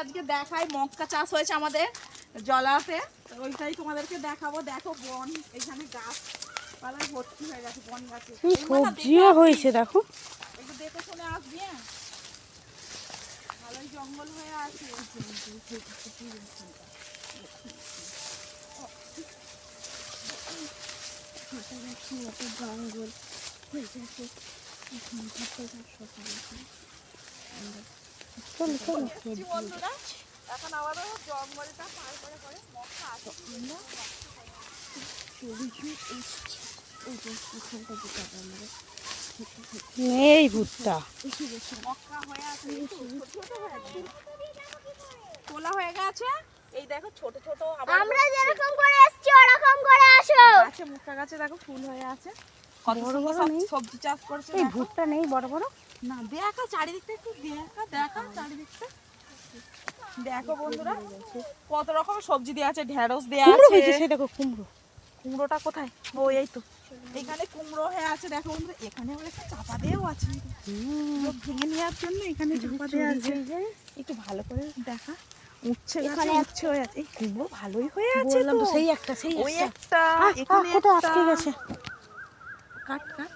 আজকে দেখাই মক্কা চাষ হয়েছে আমাদের জলাতে, ওইটাই তোমাদেরকে দেখাবো। দেখো বন, এখানে গাছ পালায় ভর্তি হয়ে গেছে, বন গাছে সবজিও হয়েছে দেখো। একটু দেখে শুনে আসবি। হ্যাঁ, ভালোই জঙ্গল হয়ে আছে। জঙ্গল বন্ধুরা এখন আবারও জঙ্গলটা পার করে করে মক্কা আছে। নেই ভুট্টা মক্কা হয়ে আছে, তোলা হয়ে গেছে। এই দেখো ছোট ছোট, আমরা যেরকম করে এসেছি ওরকম করে আসো। গাছে মক্কা গাছে দেখো ফুল হয়ে আছে। কত বড় বড় সবজি চাষ করছে। এই ভুট্টা নেই বড় বড় না, দেখা চারিদিকটা একটু দেখা চারিদিকটা দেখো বন্ধুরা, কত রকমের সবজি দেওয়া আছে। ঢেঁড়স দেওয়া আছে। সেই দেখো কুমড়ো। কুমড়োটা কোথায়? ও এই তো, এখানে কুমড়ো হয়ে আছে দেখো বন্ধুরা। এখানে আবার একটা চাপা দেওয়াও আছে, ভেঙে নেওয়ার জন্য এখানে চাপা দেওয়া আছে। একটু ভালো করে দেখা, উচ্ছে গাছে উচ্ছে হয়ে আছে। এই কুমড়ো ভালোই হয়ে আছে তো। সেই একটা ওই একটা এখানে একটা আটকে গেছে। কাট কাট।